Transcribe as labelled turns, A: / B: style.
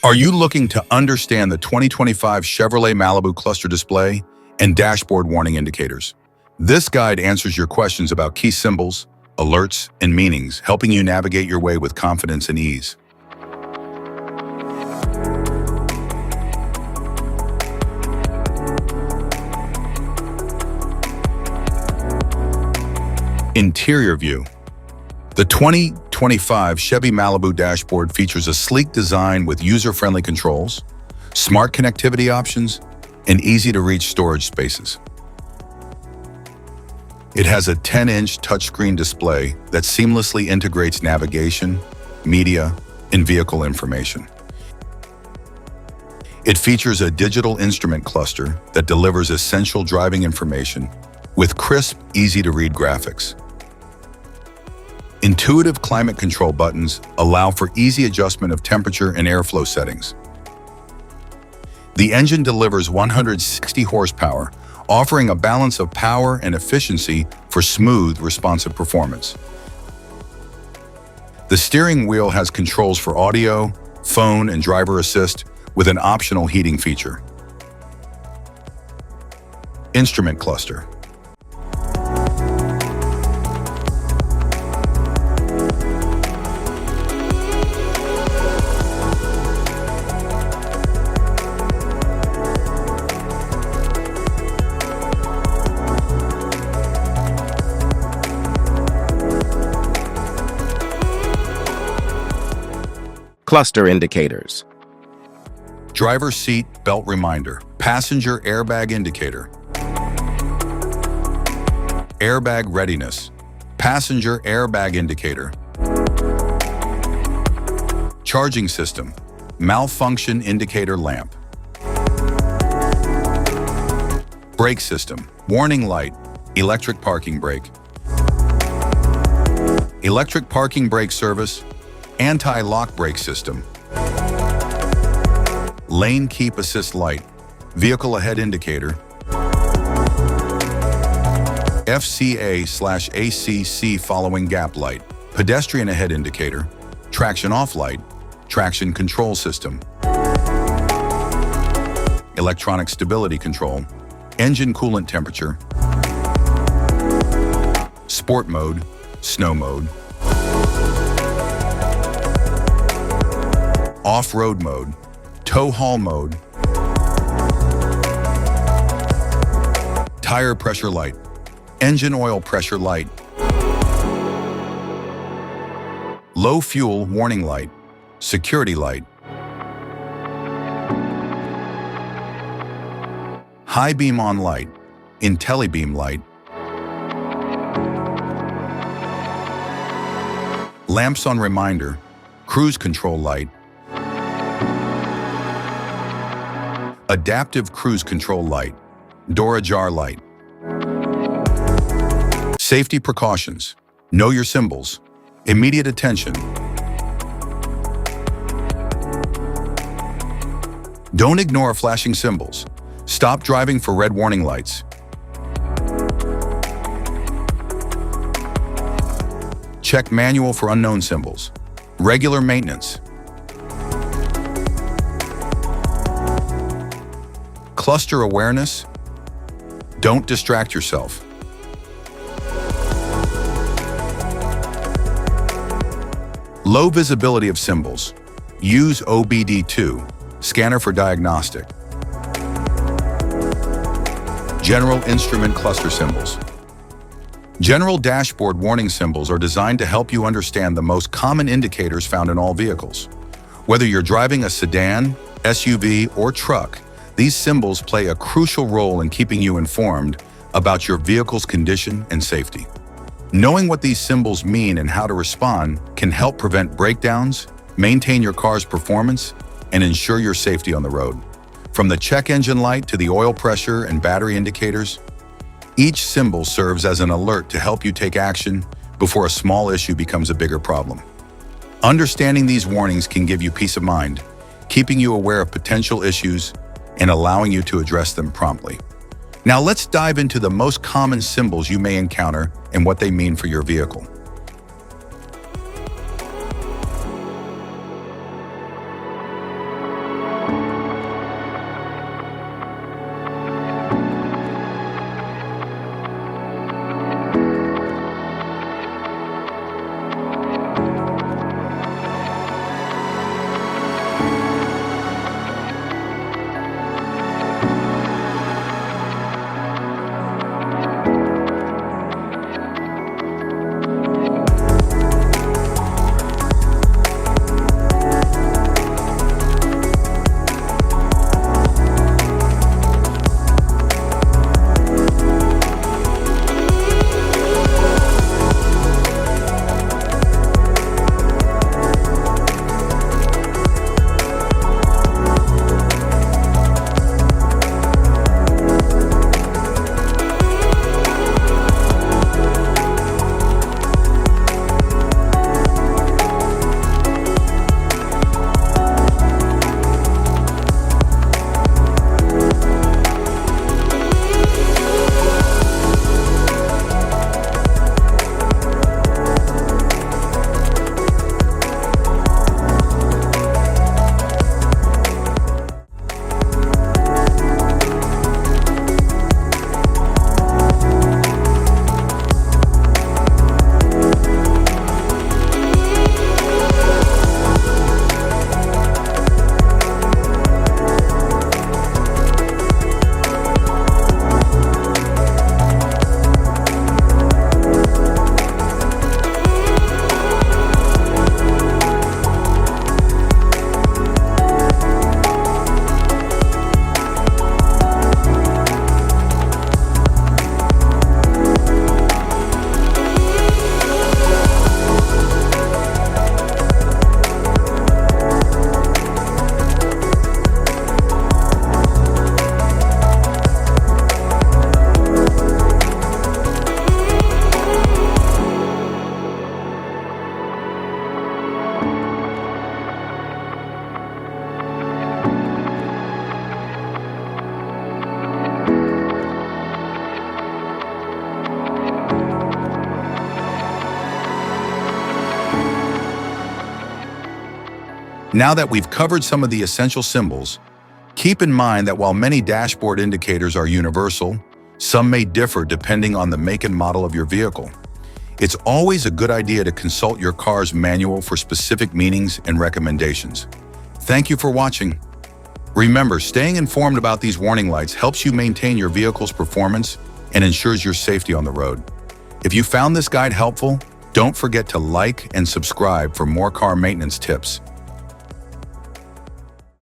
A: Are you looking to understand the 2025 Chevrolet Malibu cluster display and dashboard warning indicators? This guide answers your questions about key symbols, alerts, and meanings, helping you navigate your way with confidence and ease. Interior view. The 2025 Chevy Malibu dashboard features a sleek design with user-friendly controls, smart connectivity options, and easy-to-reach storage spaces. It has a 10-inch touchscreen display that seamlessly integrates navigation, media, and vehicle information. It features a digital instrument cluster that delivers essential driving information with crisp, easy-to-read graphics. Intuitive climate control buttons allow for easy adjustment of temperature and airflow settings. The engine delivers 160 horsepower, offering a balance of power and efficiency for smooth, responsive performance. The steering wheel has controls for audio, phone, and driver assist with an optional heating feature. Instrument cluster.
B: Cluster indicators.
A: Driver seat belt reminder, passenger airbag indicator, airbag readiness, passenger airbag indicator, charging system, malfunction indicator lamp, brake system, warning light, electric parking brake, electric parking brake service, anti-lock brake system, lane keep assist light, vehicle ahead indicator, FCA/ACC following gap light, pedestrian ahead indicator, traction off light, traction control system, electronic stability control, engine coolant temperature, sport mode, snow mode, off-road mode, tow haul mode, tire pressure light, engine oil pressure light, low fuel warning light, security light, high beam on light, IntelliBeam light, lamps on reminder, cruise control light, adaptive cruise control light, door ajar light. Safety precautions. Know your symbols. Immediate attention. Don't ignore flashing symbols. Stop driving for red warning lights. Check manual for unknown symbols. Regular maintenance. Cluster awareness. Don't distract yourself. Low visibility of symbols. Use OBD2, scanner for diagnostic. General instrument cluster symbols. General dashboard warning symbols are designed to help you understand the most common indicators found in all vehicles. Whether you're driving a sedan, SUV, or truck, these symbols play a crucial role in keeping you informed about your vehicle's condition and safety. Knowing what these symbols mean and how to respond can help prevent breakdowns, maintain your car's performance, and ensure your safety on the road. From the check engine light to the oil pressure and battery indicators, each symbol serves as an alert to help you take action before a small issue becomes a bigger problem. Understanding these warnings can give you peace of mind, keeping you aware of potential issues and allowing you to address them promptly. Now let's dive into the most common symbols you may encounter and what they mean for your vehicle. Now that we've covered some of the essential symbols, keep in mind that while many dashboard indicators are universal, some may differ depending on the make and model of your vehicle. It's always a good idea to consult your car's manual for specific meanings and recommendations. Thank you for watching. Remember, staying informed about these warning lights helps you maintain your vehicle's performance and ensures your safety on the road. If you found this guide helpful, don't forget to like and subscribe for more car maintenance tips.